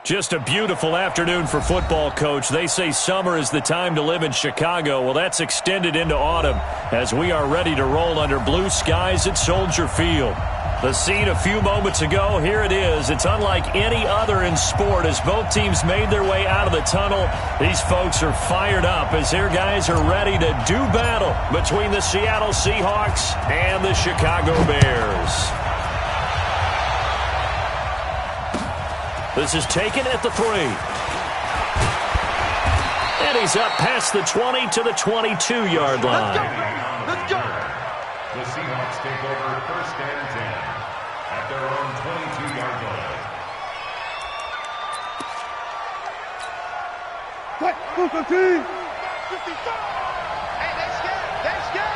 Just a beautiful afternoon for football, Coach. They say summer is the time to live in Chicago. Well, that's extended into autumn as we are ready to roll under blue skies at Soldier Field. The scene a few moments ago, here it is. It's unlike any other in sport as both teams made their way out of the tunnel. These folks are fired up as their guys are ready to do battle between the Seattle Seahawks and the Chicago Bears. This is taken at the 3. And he's up past the 20 to the 22-yard line. Let's go. The Seahawks take over first and 10 at their own 22-yard line. What? Hey, they scared.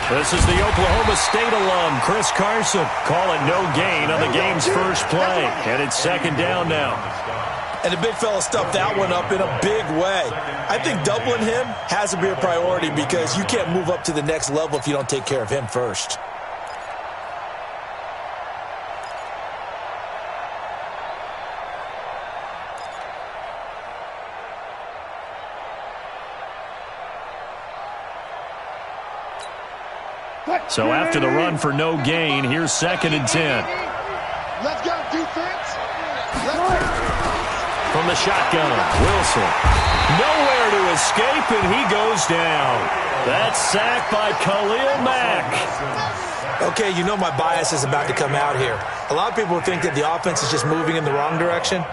This is the Oklahoma State alum, Chris Carson. Call it no gain on the game's first play. And it's second down now. And the big fella stuffed that one up in a big way. I think doubling him has to be a priority because you can't move up to the next level if you don't take care of him first. So after the run for no gain, here's second and 10. Let's go, defense. From the shotgun, Wilson. Nowhere to escape, and he goes down. That's sacked by Khalil Mack. Okay, you know my bias is about to come out here. A lot of people think that the offense is just moving in the wrong direction.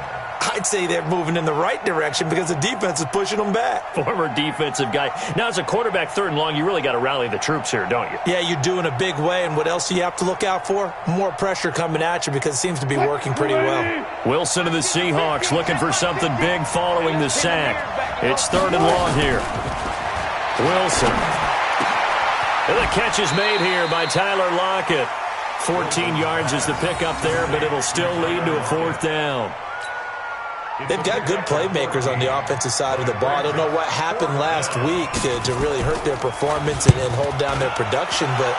I'd say they're moving in the right direction because the defense is pushing them back. Former defensive guy. Now, as a quarterback, third and long, you really got to rally the troops here, don't you? Yeah, you do in a big way. And what else do you have to look out for? More pressure coming at you because it seems to be working pretty well. Wilson of the Seahawks looking for something big following the sack. It's third and long here. Wilson. And the catch is made here by Tyler Lockett. 14 yards is the pickup there, but it'll still lead to a fourth down. They've got good playmakers on the offensive side of the ball. I don't know what happened last week to really hurt their performance and hold down their production, but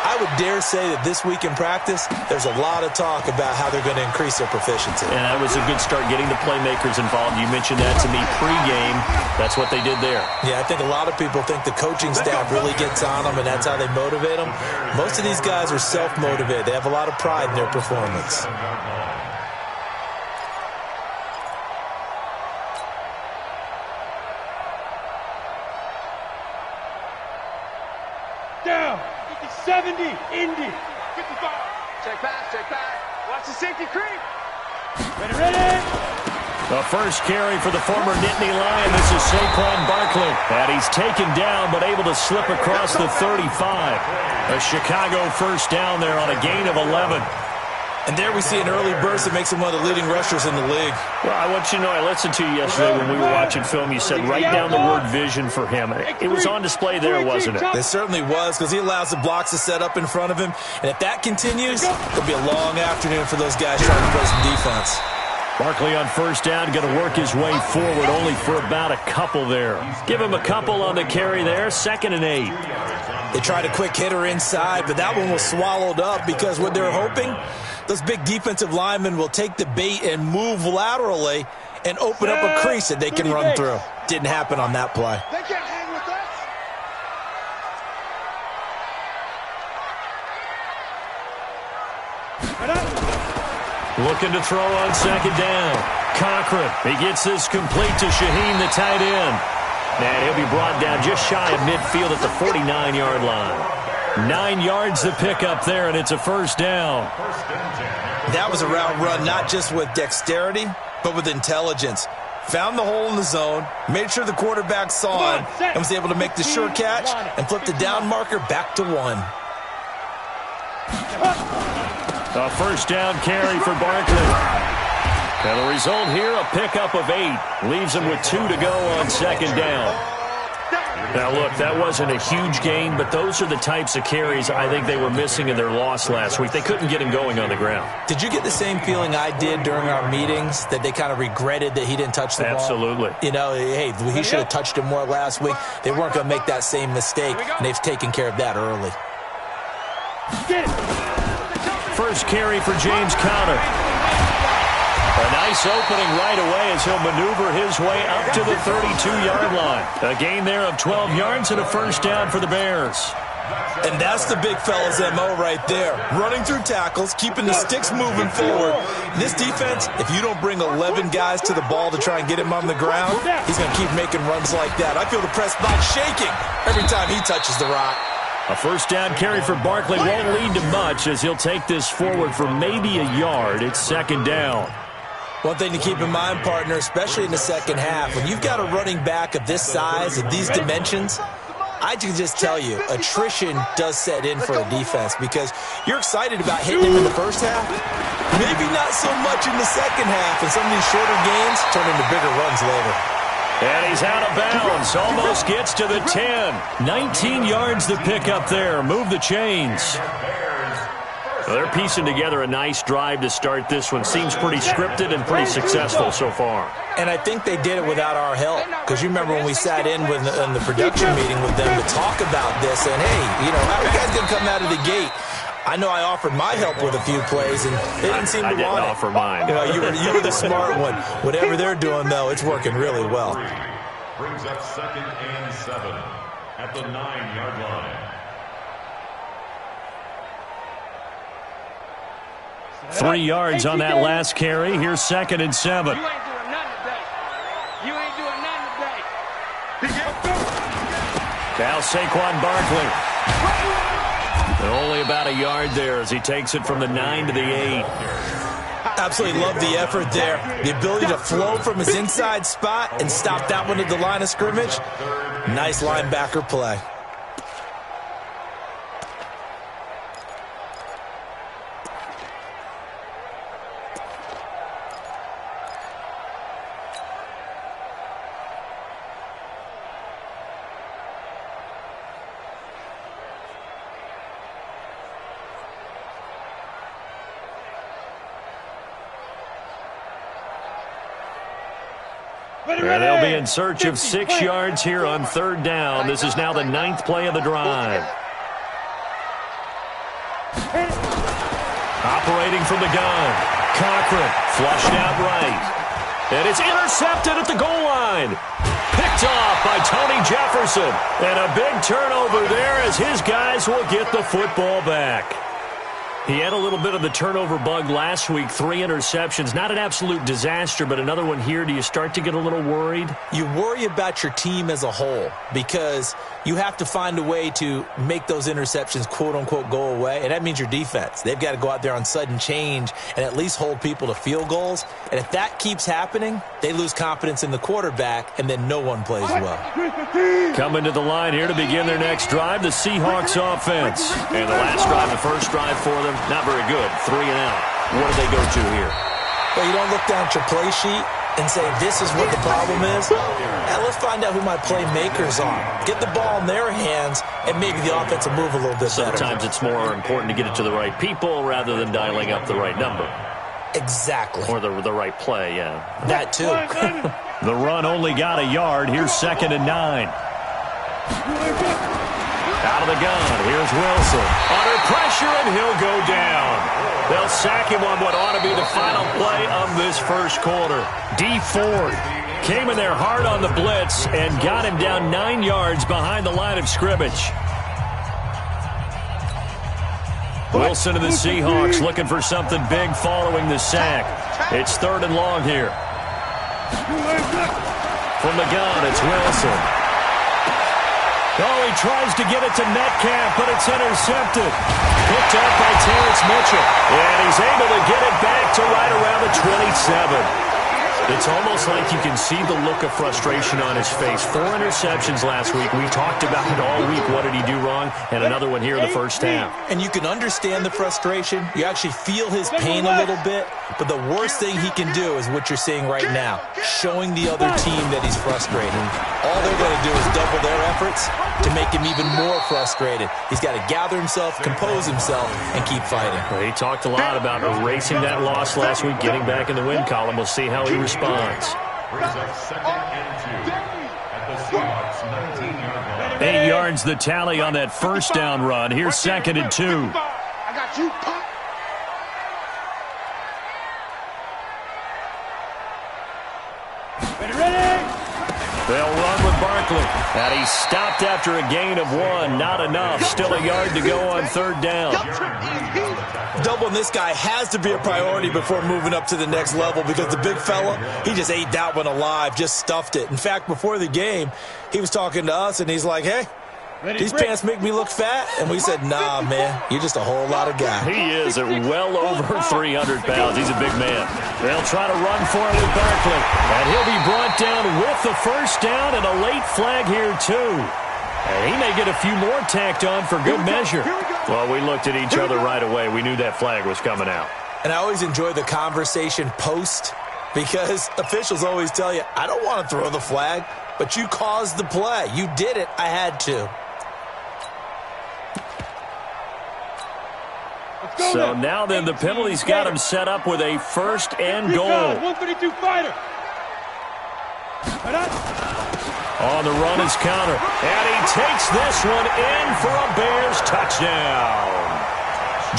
I would dare say that this week in practice, there's a lot of talk about how they're going to increase their proficiency. And that was a good start getting the playmakers involved. You mentioned that to me pregame. That's what they did there. Yeah, I think a lot of people think the coaching staff really gets on them, and that's how they motivate them. Most of these guys are self-motivated. They have a lot of pride in their performance. Down. 70. Indy. 55. Check pass. Watch the safety creep. Ready. The first carry for the former Nittany Lion. This is Saquon Barkley. And he's taken down but able to slip across the 35. A Chicago first down there on a gain of 11. And there we see an early burst that makes him one of the leading rushers in the league. Well, I want you to know, I listened to you yesterday when we were watching film. You said write down the word vision for him. It was on display there, wasn't it? It certainly was because he allows the blocks to set up in front of him. And if that continues, it'll be a long afternoon for those guys trying to play some defense. Barkley on first down, going to work his way forward only for about a couple there. Give him a couple on the carry there, 2nd and 8. They tried a quick hitter inside, but that one was swallowed up because what they're hoping, those big defensive linemen will take the bait and move laterally and open up a crease that they can run through. Didn't happen on that play. They can't hang with us. Looking to throw on second down. Cochran, he gets this complete to Shaheen, the tight end. And he'll be brought down just shy of midfield at the 49-yard line. 9 yards to pick up there, and it's a first down. That was a route run not just with dexterity, but with intelligence. Found the hole in the zone, made sure the quarterback saw him, and was able to make the sure catch and flip the down marker back to 1. A first down carry for Barkley. And the result here, a pickup of 8. Leaves him with 2 to go on second down. Now, look, that wasn't a huge gain, but those are the types of carries I think they were missing in their loss last week. They couldn't get him going on the ground. Did you get the same feeling I did during our meetings, that they kind of regretted that he didn't touch the ball? Absolutely. You know, hey, he should have touched him more last week. They weren't going to make that same mistake, and they've taken care of that early. First carry for James Conner. A nice opening right away as he'll maneuver his way up to the 32-yard line. A gain there of 12 yards and a first down for the Bears. And that's the big fella's MO right there. Running through tackles, keeping the sticks moving forward. This defense, if you don't bring 11 guys to the ball to try and get him on the ground, he's going to keep making runs like that. I feel the press box shaking every time he touches the rock. A first down carry for Barkley won't lead to much as he'll take this forward for maybe a yard. It's second down. One thing to keep in mind, partner, especially in the second half, when you've got a running back of this size, of these dimensions, I can just tell you, attrition does set in for a defense because you're excited about hitting him in the first half. Maybe not so much in the second half, and some of these shorter gains turn into bigger runs later. And he's out of bounds. Almost gets to the 10. 19 yards to pick up there. Move the chains. Well, they're piecing together a nice drive to start this one. Seems pretty scripted and pretty successful so far. And I think they did it without our help. Because you remember when we sat in the production meeting with them to talk about this. And, hey, you know, how are you guys going to come out of the gate? I know I offered my help with a few plays, and they didn't seem to want it. I didn't offer mine. You know, you were the smart one. Whatever they're doing, though, it's working really well. Brings up 2nd and 7 at the 9-yard line. 3 yards on that last carry. Here's 2nd and 7. You ain't doing nothing today. You ain't doing nothing today. Now Saquon Barkley. Only about a yard there as he takes it from the 9 to the 8. Absolutely love the effort there. The ability to flow from his inside spot and stop that one at the line of scrimmage. Nice linebacker play. And they'll be in search of 6 yards here on 3rd down. This is now the 9th play of the drive. Operating from the gun. Cochran flushed out right. And it's intercepted at the goal line. Picked off by Tony Jefferson. And a big turnover there as his guys will get the football back. He had a little bit of the turnover bug last week, 3 interceptions. Not an absolute disaster, but another one here. Do you start to get a little worried? You worry about your team as a whole because you have to find a way to make those interceptions, quote-unquote, go away, and that means your defense. They've got to go out there on sudden change and at least hold people to field goals, and if that keeps happening, they lose confidence in the quarterback, and then no one plays well. Coming to the line here to begin their next drive, the Seahawks offense. And the last drive, the first drive for them, not very good. 3 and out. What do they go to here? Well, you don't look down at your play sheet and say, this is what the problem is. Now, let's find out who my playmakers are. Get the ball in their hands, and maybe the offense will move a little bit better. Sometimes it's more important to get it to the right people rather than dialing up the right number. Exactly. Or the right play, yeah. That too. The run only got a yard. Here's 2nd and 9. Out of the gun, here's Wilson. Under pressure, and he'll go down. They'll sack him on what ought to be the final play of this first quarter. D. Ford came in there hard on the blitz and got him down 9 yards behind the line of scrimmage. Wilson and the Seahawks looking for something big following the sack. It's 3rd and long here. From the gun, it's Wilson. Oh, he tries to get it to Metcalf, but it's intercepted. Picked up by Terrence Mitchell. And he's able to get it back to right around the 27. It's almost like you can see the look of frustration on his face. 4 interceptions last week. We talked about it all week. What did he do wrong? And another one here in the first half. And you can understand the frustration. You actually feel his pain a little bit. But the worst thing he can do is what you're seeing right now, showing the other team that he's frustrated. All they're going to do is double their efforts to make him even more frustrated. He's got to gather himself, compose himself, and keep fighting. Well, he talked a lot about erasing that loss last week, getting back in the win column. We'll see how he responds. Brings up 2nd and 2 at the Seahawks 19-yard line. 8 yards the tally on that first down run. Here's 2nd and 2. I got you, Pop. They'll run with Barkley. And he stopped after a gain of 1. Not enough. Still a yard to go on third down. Doubling this guy has to be a priority before moving up to the next level because the big fella, he just ate that one alive, just stuffed it. In fact, before the game, he was talking to us, and he's like, hey, these pants make me look fat? And we said, nah, man, you're just a whole lot of guy. He is at well over 300 pounds. He's a big man. They'll try to run for it with Barkley. And he'll be brought down with the first down and a late flag here, too. And he may get a few more tacked on for good measure. Well, we looked at each other right away. We knew that flag was coming out. And I always enjoy the conversation post because officials always tell you, I don't want to throw the flag, but you caused the play. You did it. I had to. So now then, the penalty's got him set up with a first and goal. 132 fighter. On the run is Connor. And he takes this one in for a Bears touchdown.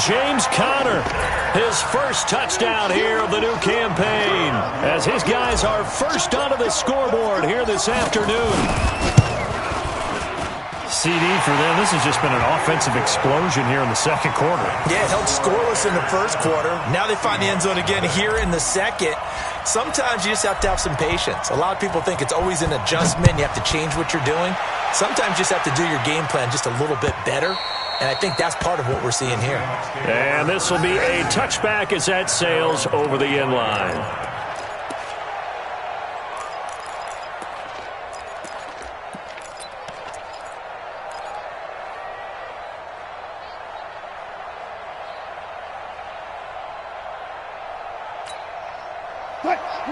James Conner, his first touchdown here of the new campaign, as his guys are first onto the scoreboard here this afternoon. CD for them. This has just been an offensive explosion here in the second quarter. Yeah, held scoreless in the first quarter. Now they find the end zone again here in the second. Sometimes you just have to have some patience. A lot of people think it's always an adjustment. You have to change what you're doing. Sometimes you just have to do your game plan just a little bit better. And I think that's part of what we're seeing here. And this will be a touchback as that sails over the end line.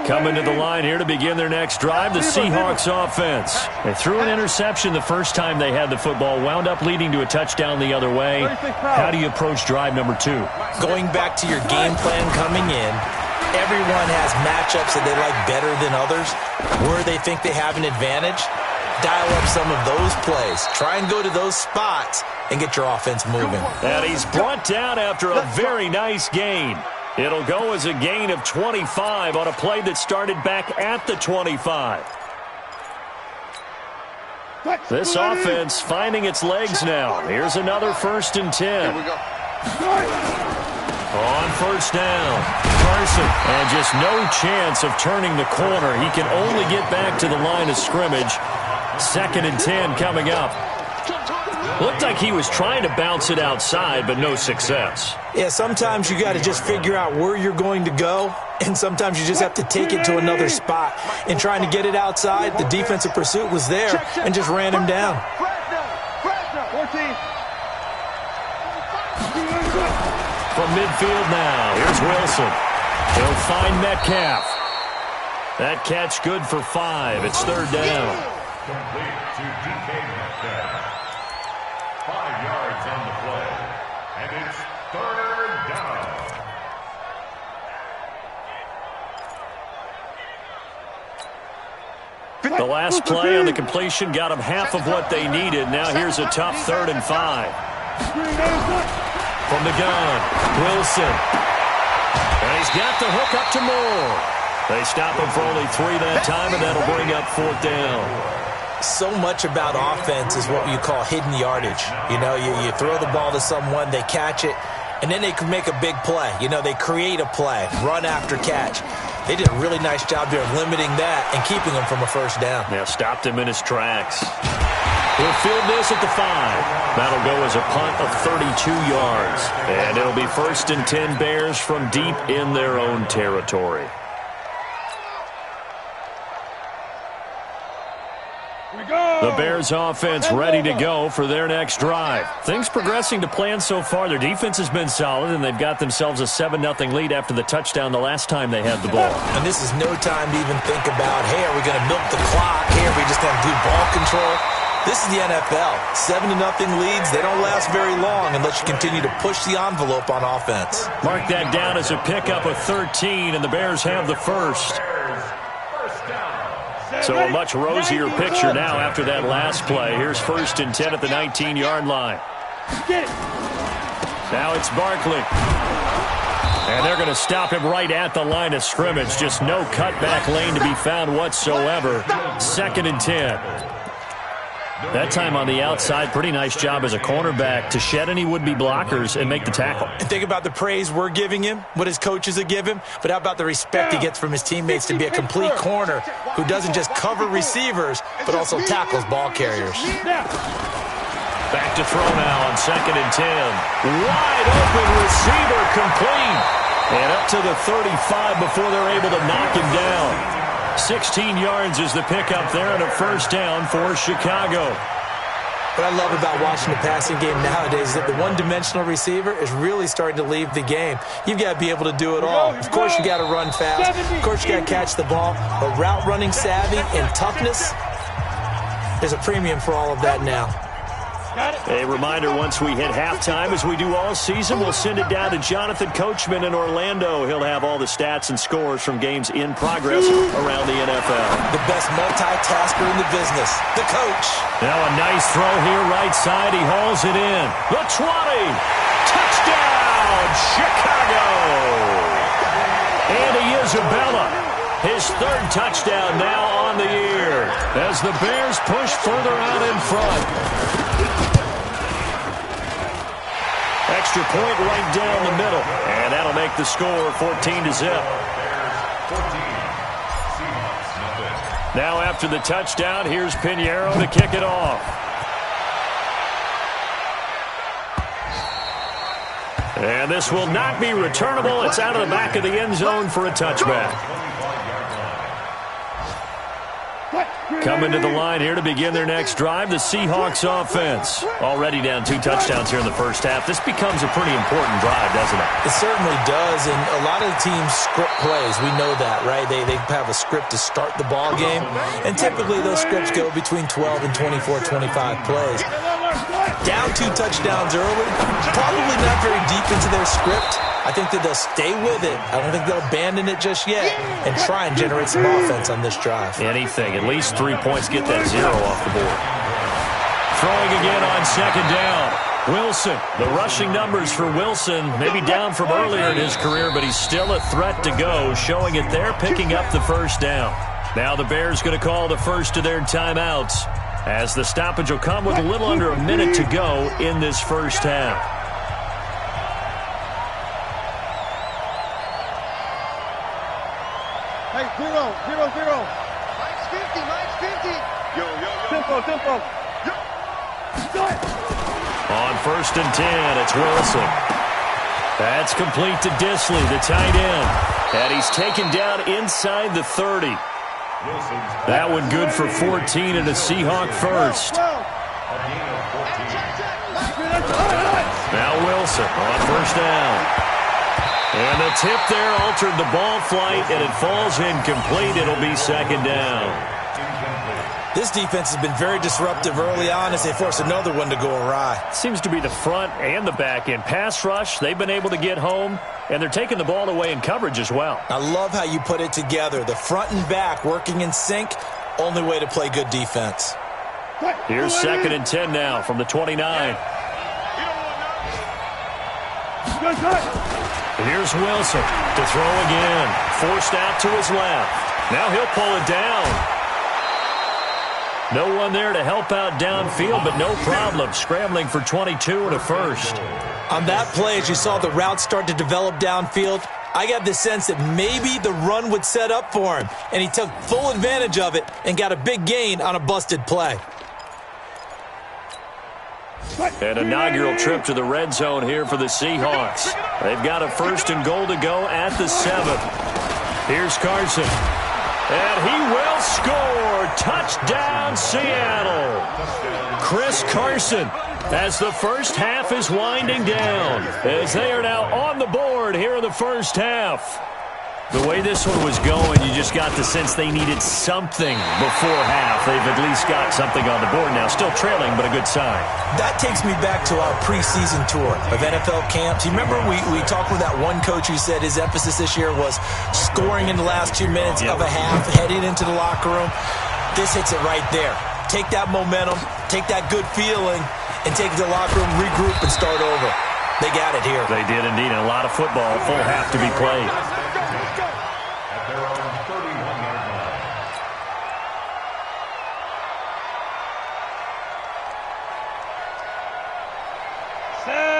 Coming to the line here to begin their next drive, the Seahawks offense. They threw an interception the first time they had the football, wound up leading to a touchdown the other way. How do you approach drive number 2? Going back to your game plan coming in, everyone has matchups that they like better than others. Where they think they have an advantage, dial up some of those plays. Try and go to those spots and get your offense moving. And he's brought down after a very nice gain. It'll go as a gain of 25 on a play that started back at the 25. This offense finding its legs now. Here's another 1st and 10. On first down, Carson. And just no chance of turning the corner. He can only get back to the line of scrimmage. 2nd and 10 coming up. Looked like he was trying to bounce it outside, but no success. Yeah, sometimes you got to just figure out where you're going to go, and sometimes you just have to take it to another spot. In trying to get it outside, the defensive pursuit was there and just ran him down. From midfield now, here's Wilson. He'll find Metcalf. That catch good for 5. It's 3rd down. Complete to DK Metcalf. 5 yards on the play. And it's 3rd down. The last play on the completion got them half of what they needed. Now here's a tough 3rd and 5. From the gun, Wilson. And he's got the hook up to Moore. They stop him for only 3 that time, and that'll bring up 4th down. So much about offense is what you call hidden yardage. You know, you throw the ball to someone, they catch it, and then they can make a big play. You know, they create a play, run after catch. They did a really nice job there of limiting that and keeping him from a 1st down. Yeah, stopped him in his tracks. We'll field this at the 5. That'll go as a punt of 32 yards. And it'll be 1st and 10 Bears from deep in their own territory. The Bears offense ready to go for their next drive. Things progressing to plan so far. Their defense has been solid, and they've got themselves a 7-0 lead after the touchdown the last time they had the ball. And this is no time to even think about, hey, are we going to milk the clock? Hey, are we just going to do ball control? This is the NFL. 7-0 leads, they don't last very long unless you continue to push the envelope on offense. Mark that down as a pickup of 13, and the Bears have the first. So a much rosier picture now after that last play. Here's 1st and 10 at the 19-yard line. Now it's Barkley. And they're going to stop him right at the line of scrimmage. Just no cutback lane to be found whatsoever. 2nd and 10. That time on the outside, pretty nice job as a cornerback to shed any would-be blockers and make the tackle. And think about the praise we're giving him, what his coaches are giving him, but how about the respect he gets from his teammates to be a complete corner who doesn't just cover receivers, but also tackles ball carriers. Back to throw now on 2nd and 10. Wide open receiver complete. And up to the 35 before they're able to knock him down. 16 yards is the pickup there and a first down for Chicago. What I love about watching the passing game nowadays is that the one-dimensional receiver is really starting to leave the game. You've got to be able to do it all. Of course, you got to run fast. Of course, you got to catch the ball. But route running savvy and toughness, there's a premium for all of that now. A reminder, once we hit halftime, as we do all season, we'll send it down to Jonathan Coachman in Orlando. He'll have all the stats and scores from games in progress around the NFL. The best multitasker in the business, the coach. Now a nice throw here, right side. He hauls it in. The 20. Touchdown, Chicago. Andy Isabella, his 3rd touchdown now on the year as the Bears push further out in front. Extra point right down the middle. And that'll make the score 14-0. Now after the touchdown, here's Pinheiro to kick it off. And this will not be returnable. It's out of the back of the end zone for a touchback. Coming to the line here to begin their next drive, the Seahawks offense. Already down 2 touchdowns here in the first half. This becomes a pretty important drive, doesn't it? It certainly does, and a lot of the teams script plays. We know that, right? They have a script to start the ball game, and typically those scripts go between 12 and 24, 25 plays. Down 2 touchdowns early, probably not very deep into their script. I think that they'll stay with it. I don't think they'll abandon it just yet and try and generate some offense on this drive. Anything. At least 3 points, get that 0 off the board. Throwing again on 2nd down. Wilson. The rushing numbers for Wilson maybe down from earlier in his career, but he's still a threat to go, showing it there, picking up the first down. Now the Bears going to call the first of their timeouts as the stoppage will come with a little under a minute to go in this first half. Hey, 0, 0, 0. Mike's 50, Mike's 50. Yo. Tempo. Yo. On 1st and 10, it's Wilson. That's complete to Disley, the tight end. And he's taken down inside the 30. That one good for 14 and a Seahawk first. Now Wilson on 1st down. And the tip there altered the ball flight, and it falls incomplete. It'll be 2nd down. This defense has been very disruptive early on as they force another one to go awry. Seems to be the front and the back end. Pass rush, they've been able to get home, and they're taking the ball away in coverage as well. I love how you put it together. The front and back working in sync, only way to play good defense. Here's 2nd and 10 now from the 29. Here's Wilson to throw again. Forced out to his left. Now he'll pull it down. No one there to help out downfield, but no problem. Scrambling for 22 and a first. On that play, as you saw the route start to develop downfield, I got the sense that maybe the run would set up for him, and he took full advantage of it and got a big gain on a busted play. An inaugural trip to the red zone here for the Seahawks. They've got a 1st and goal to go at the 7. Here's Carson. And he will score. Touchdown, Seattle. Chris Carson as the first half is winding down, as they are now on the board here in the first half. The way this one was going, you just got the sense they needed something before half. They've at least got something on the board now. Still trailing, but a good sign. That takes me back to our preseason tour of NFL camps. You remember we talked with that one coach who said his emphasis this year was scoring in the last 2 minutes of a half, heading into the locker room. This hits it right there. Take that momentum, take that good feeling, and take it to the locker room, regroup, and start over. They got it here. They did indeed, and a lot of football. Full half to be played. At their own 31-yard line.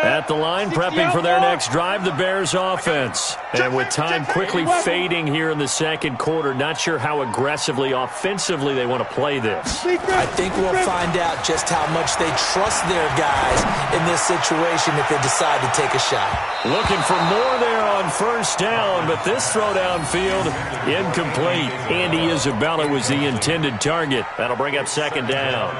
At the line, prepping for their next drive, the Bears offense. And with time quickly fading here in the second quarter, not sure how aggressively, offensively they want to play this. I think we'll find out just how much they trust their guys in this situation if they decide to take a shot. Looking for more there on first down, but this throw downfield, incomplete. Andy Isabella was the intended target. That'll bring up second down.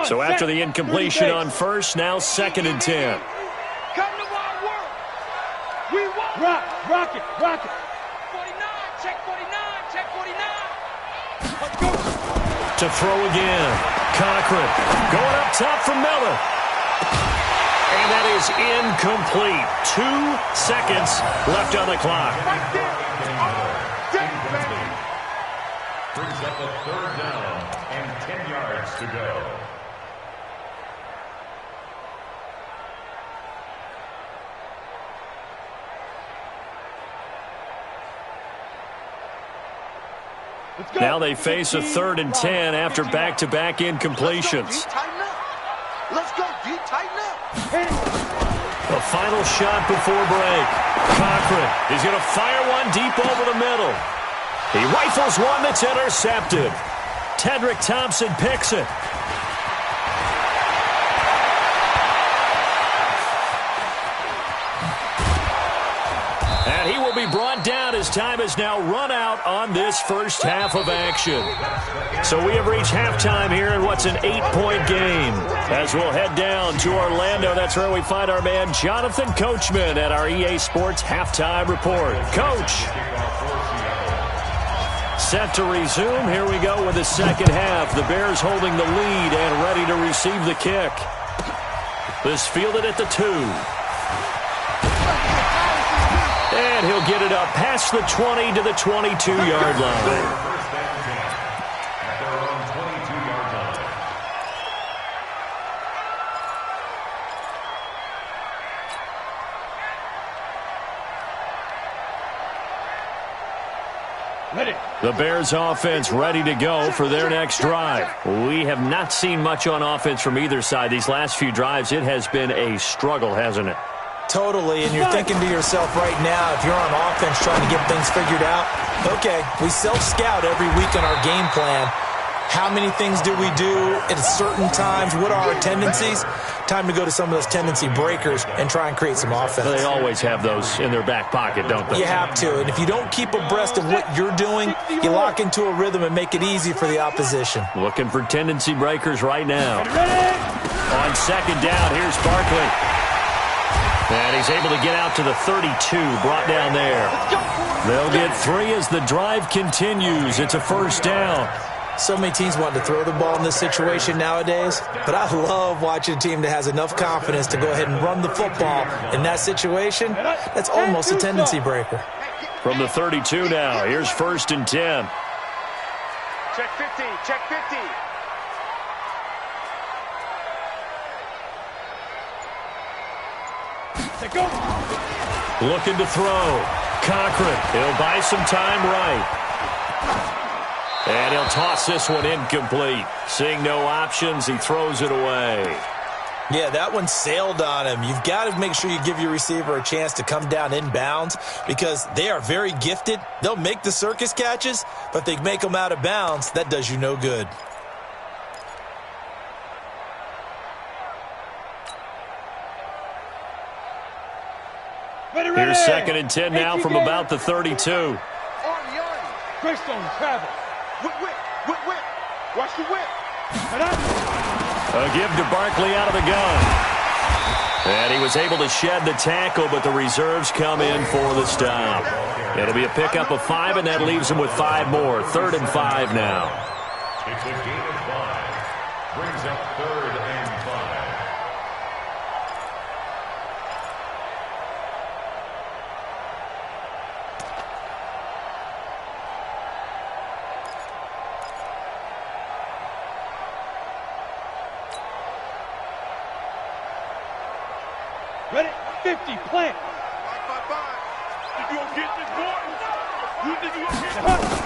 So after the incompletion on first, now 2nd and 10. Come to our work. We want Rock it. 49, check 49, check 49. Let's go. To throw again. Cochran going up top for Miller. And that is incomplete. 2 seconds left on the clock. Right there. Brings up a 3rd down and 10 yards to go. Now they face a 3rd and 10 after back-to-back incompletions. Let's go, D. Tighten up. The final shot before break. Cochran is going to fire one deep over the middle. He rifles one that's intercepted. Tedrick Thompson picks it. And he will be brought down as time has now run out on this first half of action. So we have reached halftime here in what's an 8-point game. As we'll head down to Orlando, that's where we find our man Jonathan Coachman at our EA Sports Halftime Report. Coach. Set to resume. Here we go with the second half. The Bears holding the lead and ready to receive the kick. This fielded at the 2. And he'll get it up past the 20 to the 22-yard line. At their own 22-yard line. The Bears offense ready to go for their next drive. We have not seen much on offense from either side. These last few drives, it has been a struggle, hasn't it? Totally, and you're thinking to yourself right now, if you're on offense trying to get things figured out, okay, we self-scout every week on our game plan. How many things do we do at certain times? What are our tendencies? Time to go to some of those tendency breakers and try and create some offense. They always have those in their back pocket, don't they? You have to, and if you don't keep abreast of what you're doing, you lock into a rhythm and make it easy for the opposition. Looking for tendency breakers right now. On second down, here's Barkley. And he's able to get out to the 32, brought down there. They'll get 3 as the drive continues. It's a first down. So many teams want to throw the ball in this situation nowadays, but I love watching a team that has enough confidence to go ahead and run the football. In that situation, that's almost a tendency breaker. From the 32 now, here's 1st and 10. Check 50, check 50. Looking to throw. Cochran, he'll buy some time right. And he'll toss this one incomplete. Seeing no options, he throws it away. Yeah, that one sailed on him. You've got to make sure you give your receiver a chance to come down inbounds because they are very gifted. They'll make the circus catches, but if they make them out of bounds, that does you no good. Here's 2nd and 10 now from about the 32. Greystone, travel. Whip. Watch the whip. A give to Barkley out of the gun. And he was able to shed the tackle, but the reserves come in for the stop. It'll be a pickup of 5, and that leaves him with 5 more. 3rd and 5 now. It's a gain of 5. Brings up 3rd and 5. Ready? 50, plant. You gonna get this boy? You think you gonna get this?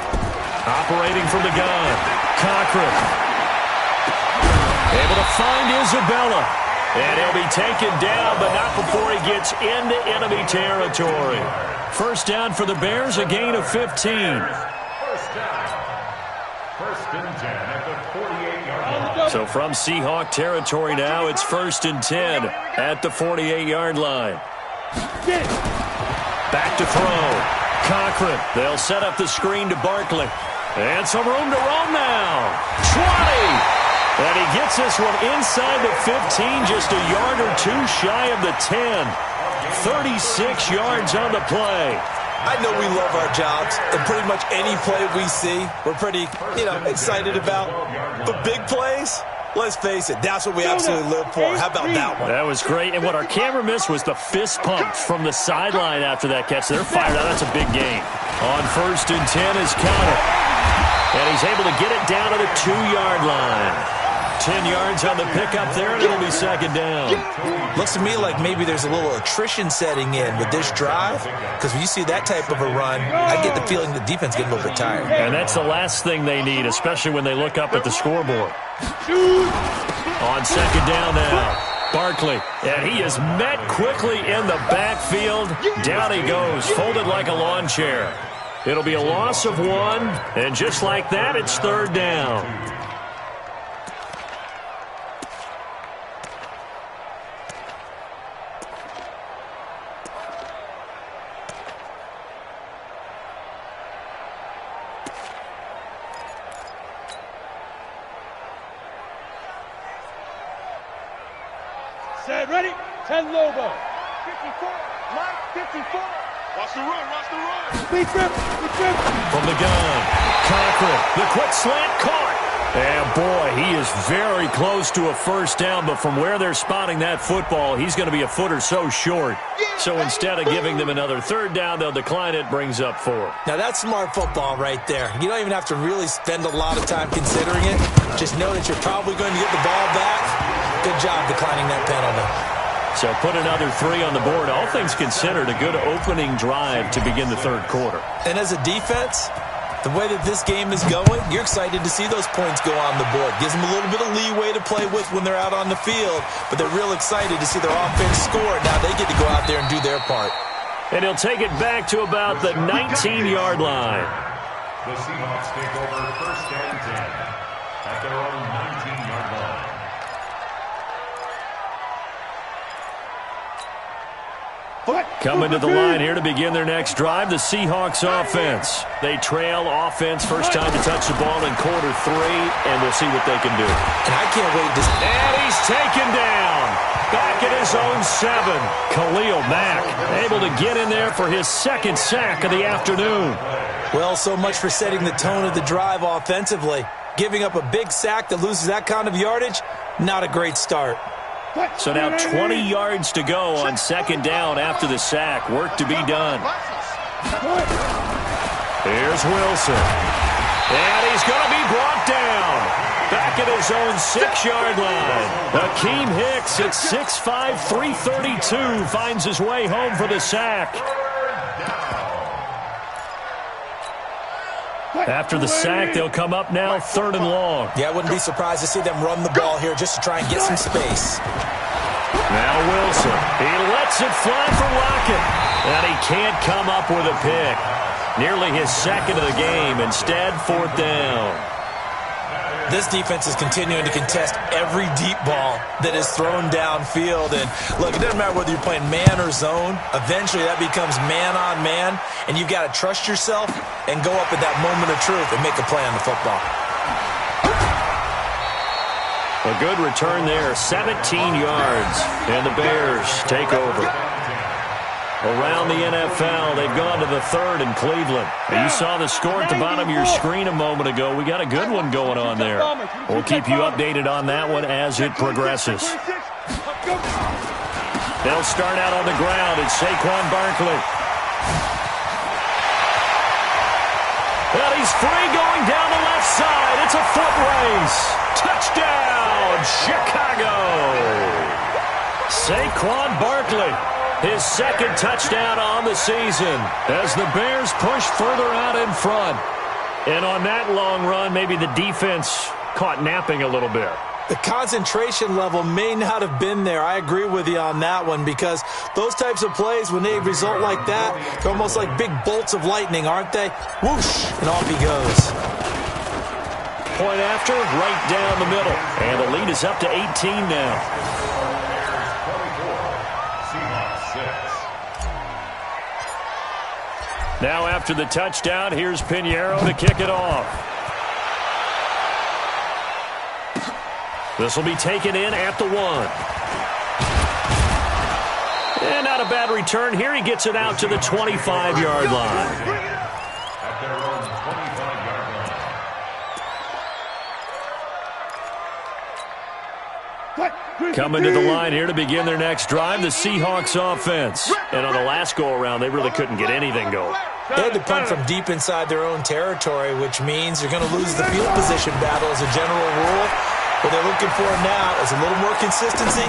Operating from the gun. Cochran. Able to find Isabella. And he'll be taken down, but not before he gets into enemy territory. First down for the Bears, a gain of 15. First down. 1st and 10 at the 48-yard line. So from Seahawk territory now, it's 1st and 10 at the 48-yard line. Back to throw. Cochran. They'll set up the screen to Barkley. And some room to roam now. 20. And he gets this one inside the 15, just a yard or 2 shy of the 10. 36 yards on the play. I know we love our jobs, and pretty much any play we see, we're pretty, excited about. But big plays, let's face it, that's what we absolutely live for. How about that one? That was great. And what our camera missed was the fist pump from the sideline after that catch. They're fired out. That's a big gain. On 1st and 10 is Connor. And he's able to get it down to the 2-yard line. 10 yards on the pickup there, and it'll be 2nd down. Looks to me like maybe there's a little attrition setting in with this drive, because when you see that type of a run, I get the feeling the defense getting a little bit tired. And that's the last thing they need, especially when they look up at the scoreboard. On 2nd down now, Barkley. And he is met quickly in the backfield. Down he goes, folded like a lawn chair. It'll be a loss of 1, and just like that, it's 3rd down. Set, ready? 10 Lobo. 54. Mike, 54. Watch the run, watch the run. Speed trip, speed trip. From the gun, Cochran, the quick slant caught. And boy, he is very close to a 1st down, but from where they're spotting that football, he's going to be a foot or so short. So instead of giving them another 3rd down, they'll decline it, brings up 4. Now that's smart football right there. You don't even have to really spend a lot of time considering it. Just know that you're probably going to get the ball back. Good job declining that penalty. So put another 3 on the board. All things considered, a good opening drive to begin the 3rd quarter. And as a defense, the way that this game is going, you're excited to see those points go on the board. Gives them a little bit of leeway to play with when they're out on the field, but they're real excited to see their offense score. Now they get to go out there and do their part. And he'll take it back to about the 19-yard line. The Seahawks take over 1st and 10 at their own 19-yard line. Coming to the line here to begin their next drive, the Seahawks offense. They trail offense, first time to touch the ball in Q3, and we'll see what they can do. And I can't wait to... And he's taken down. Back at his own 7. Khalil Mack able to get in there for his 2nd sack of the afternoon. Well, so much for setting the tone of the drive offensively. Giving up a big sack that loses that kind of yardage, not a great start. So now 20 yards to go on 2nd down after the sack. Work to be done. Here's Wilson. And he's going to be brought down. Back at his own 6-yard line. Akeem Hicks at 6'5", 332 finds his way home for the sack. After the sack, they'll come up now 3rd and long. Yeah, I wouldn't be surprised to see them run the ball here just to try and get some space. Now Wilson. He lets it fly for Lockett. And he can't come up with a pick. Nearly his 2nd of the game. Instead, 4th down. This defense is continuing to contest every deep ball that is thrown downfield. And look, it doesn't matter whether you're playing man or zone. Eventually, that becomes man on man. And you've got to trust yourself and go up at that moment of truth and make a play on the football. A good return there, 17 yards, and the Bears take over. Around the NFL, they've gone to the third in Cleveland. You saw the score at the bottom of your screen a moment ago. We got a good one going on there. We'll keep you updated on that one as it progresses. They'll start out on the ground. It's Saquon Barkley. And he's free going down the left side. It's a foot race. Touchdown, Chicago. Saquon Barkley. His second touchdown on the season as the Bears push further out in front. And on that long run, maybe the defense caught napping a little bit. The concentration level may not have been there. I agree with you on that one because those types of plays, when they result like that, they're almost like big bolts of lightning, aren't they? Whoosh, and off he goes. Point after, right down the middle. And the lead is up to 18 now. Now after the touchdown, here's Pinheiro to kick it off. This will be taken in at the 1. And not a bad return here. He gets it out to the 25-yard line. At their own 25-yard line. Coming to the line here to begin their next drive, the Seahawks offense. And on the last go-around, they really couldn't get anything going. They had to punt from deep inside their own territory, which means you're going to lose the field position battle as a general rule. What they're looking for now is a little more consistency,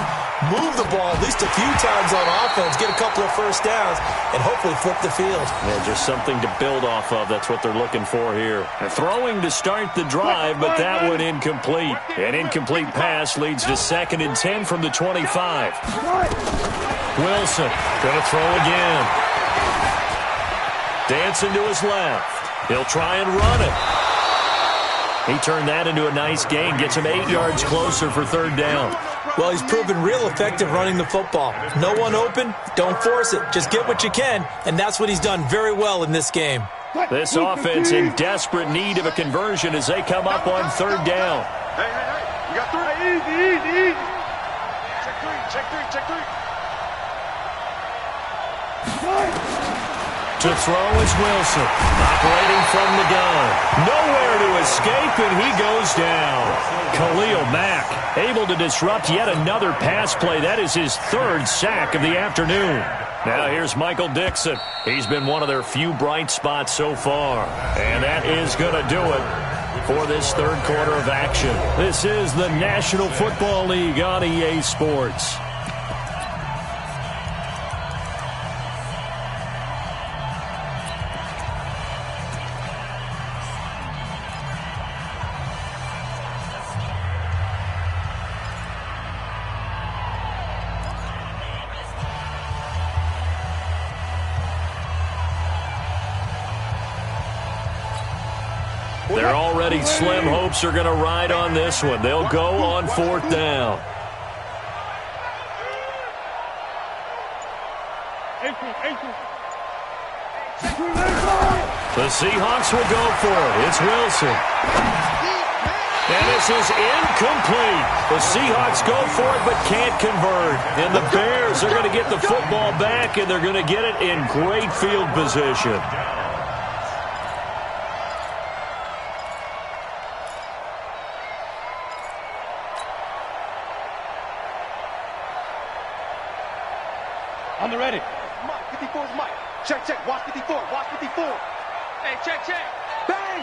move the ball at least a few times on offense, get a couple of first downs, and hopefully flip the field. Yeah, just something to build off of. That's what they're looking for here. They're throwing to start the drive, but that one incomplete. An incomplete pass leads to 2nd and 10 from the 25. Wilson going to throw again. Dancing to his left. He'll try and run it. He turned that into a nice gain, gets him 8 yards closer for 3rd down. Well, he's proven real effective running the football. No one open, don't force it. Just get what you can, and that's what he's done very well in this game. This offense in desperate need of a conversion as they come up on 3rd down. Hey, you got 3. Easy. Check three. To throw is Wilson, operating from the gun. Nowhere to escape, and he goes down. Khalil Mack able to disrupt yet another pass play. That is his 3rd sack of the afternoon. Now here's Michael Dixon. He's been one of their few bright spots so far. And that is going to do it for this 3rd quarter of action. This is the National Football League on EA Sports. They're already slim hopes are going to ride on this one. They'll go on 4th down. The Seahawks will go for it. It's Wilson. And this is incomplete. The Seahawks go for it but can't convert. And the Bears are going to get the football back, and they're going to get it in great field position. On the ready. Mike, 54's Mike. Check. Watch 54. Hey, check. Bang.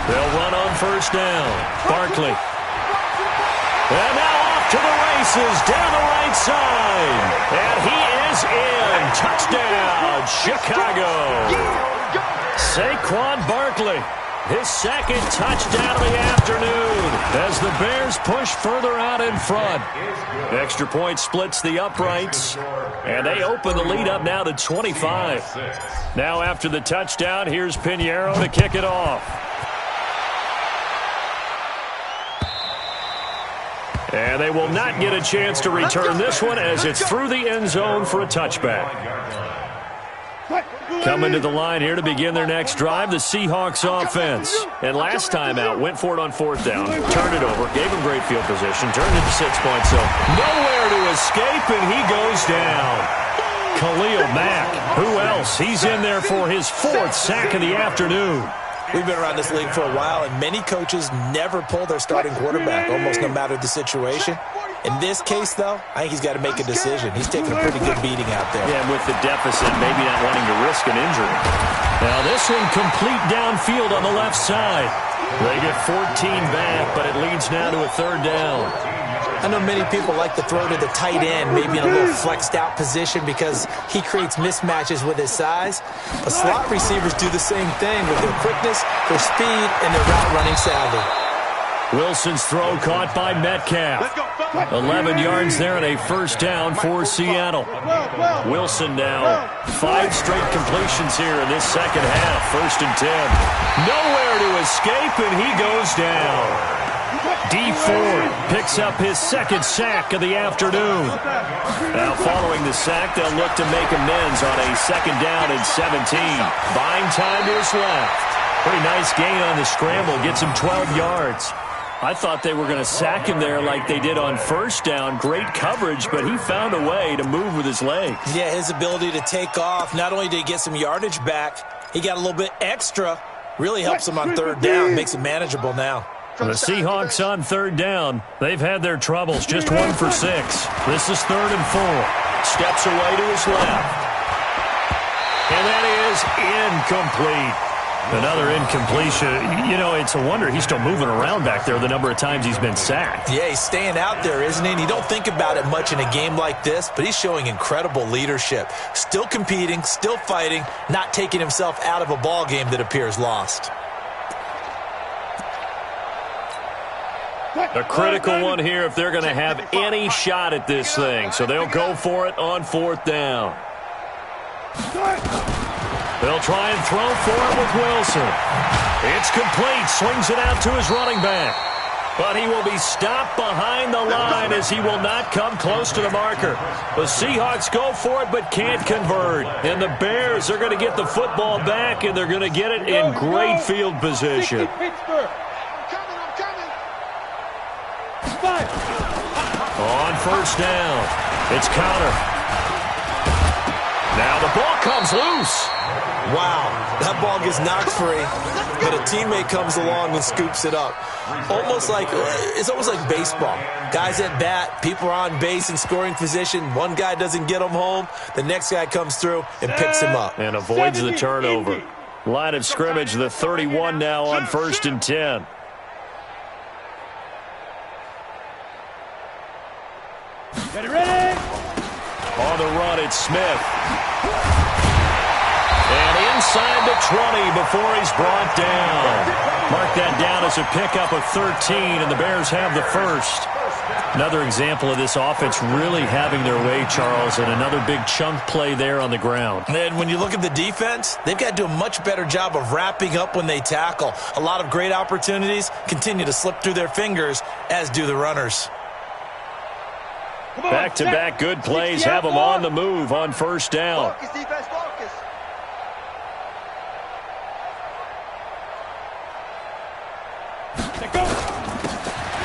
They'll run on 1st down. Barkley. And now off to the races down the right side. And he is in. Touchdown, Chicago. Saquon Barkley. His 2nd touchdown of the afternoon as the Bears push further out in front. Extra point splits the uprights, and they open the lead up now to 25. Now after the touchdown, here's Pinheiro to kick it off. And they will not get a chance to return this one as it's through the end zone for a touchback. Coming to the line here to begin their next drive, the Seahawks offense. And last time out, went for it on fourth down, turned it over, gave him great field position, turned it to 6 points. So nowhere to escape, and he goes down. Khalil Mack, who else? He's in there for his 4th sack of the afternoon. We've been around this league for a while, and many coaches never pull their starting quarterback, almost no matter the situation. In this case, though, I think he's got to make a decision. He's taking a pretty good beating out there. Yeah, and with the deficit, maybe not wanting to risk an injury. Now this one complete downfield on the left side. They get 14 back, but it leads now to a 3rd down. I know many people like to throw to the tight end, maybe in a little flexed out position because he creates mismatches with his size. But slot receivers do the same thing with their quickness, their speed, and their route running savvy. Wilson's throw caught by Metcalf. 11 yards there and a 1st down for Seattle. Wilson now 5 straight completions here in this second half. 1st and 10. Nowhere to escape, and he goes down. D Ford picks up his 2nd sack of the afternoon. Now following the sack, they'll look to make amends on a 2nd down and 17. Buying time to his left. Pretty nice gain on the scramble. Gets him 12 yards. I thought they were going to sack him there like they did on 1st down. Great coverage, but he found a way to move with his legs. Yeah, his ability to take off, not only did he get some yardage back, he got a little bit extra. Really helps him on 3rd down, makes it manageable now. The Seahawks on 3rd down. They've had their troubles, just 1 for 6. This is 3rd and 4. Steps away to his left. And that is incomplete. Another incompletion. You know, it's a wonder he's still moving around back there the number of times he's been sacked. Yeah, he's staying out there, isn't he? And you don't think about it much in a game like this, but he's showing incredible leadership. Still competing, still fighting, not taking himself out of a ball game that appears lost. A critical one here if they're going to have any shot at this thing. So they'll go for it on 4th down. They'll try and throw for it with Wilson. It's complete. Swings it out to his running back. But he will be stopped behind the line as he will not come close to the marker. The Seahawks go for it but can't convert. And the Bears are going to get the football back, and they're going to get it in great field position. On 1st down, it's Connor. Now the ball comes loose. Wow, that ball gets knocked free, but a teammate comes along and scoops it up. It's almost like baseball. Guys at bat, people are on base in scoring position. One guy doesn't get him home. The next guy comes through and picks him up. And avoids the turnover. Line of scrimmage, the 31 now on 1st and 10. Ready? On the run, it's Smith. And inside the 20 before he's brought down. Mark that down as a pickup of 13, and the Bears have the 1st. Another example of this offense really having their way, Charles, and another big chunk play there on the ground. And when you look at the defense, they've got to do a much better job of wrapping up when they tackle. A lot of great opportunities continue to slip through their fingers, as do the runners. Back-to-back good plays have them on the move on 1st down. Focus, defense, focus.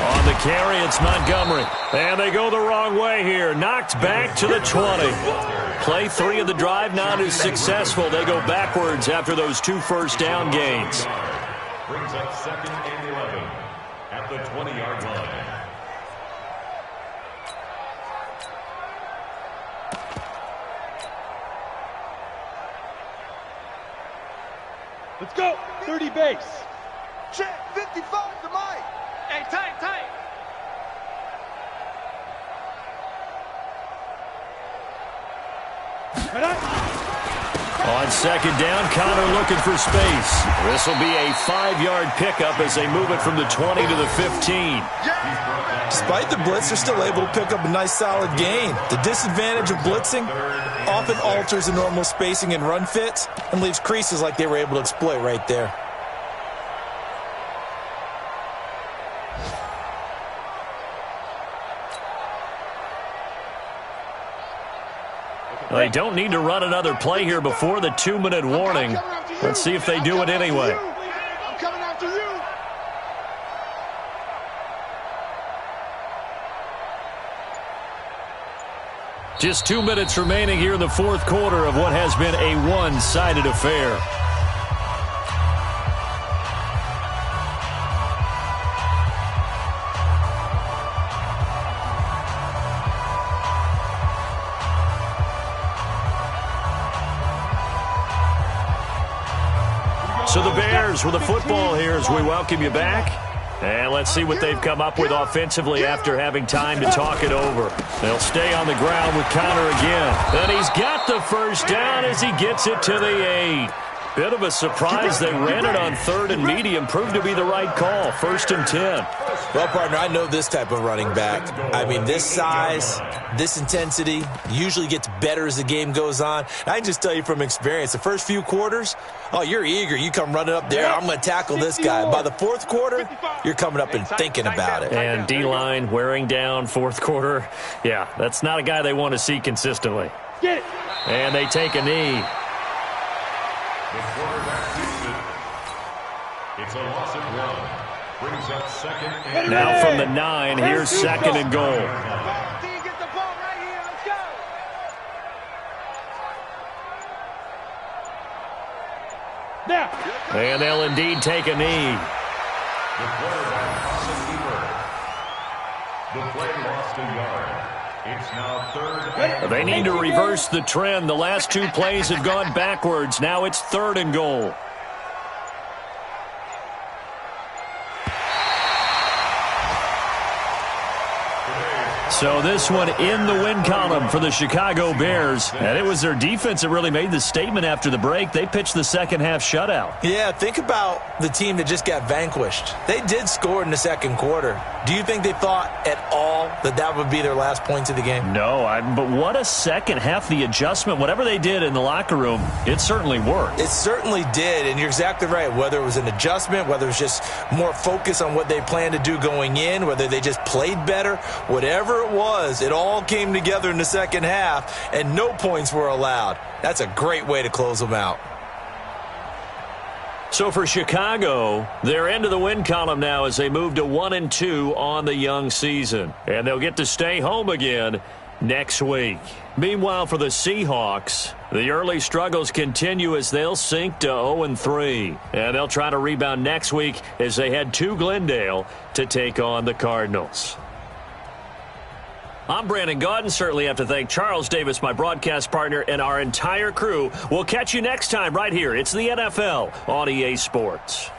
On the carry, it's Montgomery. And they go the wrong way here. Knocked back to the 20. Play 3 of the drive not as successful. They go backwards after those 2 1st down gains. Brings up 2nd and 11 at the 20-yard line. Let's go. 30 base. Check, 55 to Mike. Hey, tight. On 2nd down, Connor looking for space. This will be a 5-yard pickup as they move it from the 20 to the 15. Despite the blitz, they're still able to pick up a nice solid gain. The disadvantage of blitzing often alters the normal spacing and run fits and leaves creases like they were able to exploit right there. Well, they don't need to run another play here before the 2-minute warning. Let's see if they do it anyway. I'm coming after you. Just 2 minutes remaining here in the fourth quarter of what has been a one-sided affair. So the Bears with the football here as we welcome you back. And let's see what they've come up with offensively after having time to talk it over. They'll stay on the ground with Connor again. And he's got the first down as he gets it to the 8. Bit of a surprise. They ran it on 3rd and medium. Proved to be the right call. 1st and 10. Well, partner, I know this type of running back. I mean, this size, this intensity usually gets better as the game goes on. I can just tell you from experience, the first few quarters, oh, you're eager. You come running up there, I'm going to tackle this guy. By the fourth quarter, you're coming up and thinking about it. And D-line wearing down fourth quarter. Yeah, that's not a guy they want to see consistently. Get it. And they take a knee. The quarterback keeps it. It's a loss of 1. Brings up 2nd and Now from the 9, here's 2nd and goal. Team, get the ball right here. Let's go. Now. And they'll indeed take a knee. the quarterback toss a keeper. The play lost a yard. It's now 3rd and They need to reverse the trend. The last 2 plays have gone backwards. Now it's 3rd and goal. So this one in the win column for the Chicago Bears. And it was their defense that really made the statement after the break. They pitched the second half shutout. Yeah, think about the team that just got vanquished. They did score in the second quarter. Do you think they thought at all that that would be their last points of the game? No, but what a second half. The adjustment, whatever they did in the locker room, it certainly worked. It certainly did, and you're exactly right. Whether it was an adjustment, whether it was just more focus on what they planned to do going in, whether they just played better, whatever it was, it all came together in the second half, and no points were allowed. That's a great way to close them out. So for Chicago, they're into the win column now as they move to 1-2 on the young season. And they'll get to stay home again next week. Meanwhile, for the Seahawks, the early struggles continue as they'll sink to 0-3. And they'll try to rebound next week as they head to Glendale to take on the Cardinals. I'm Brandon Gaudin. Certainly have to thank Charles Davis, my broadcast partner, and our entire crew. We'll catch you next time right here. It's the NFL on EA Sports.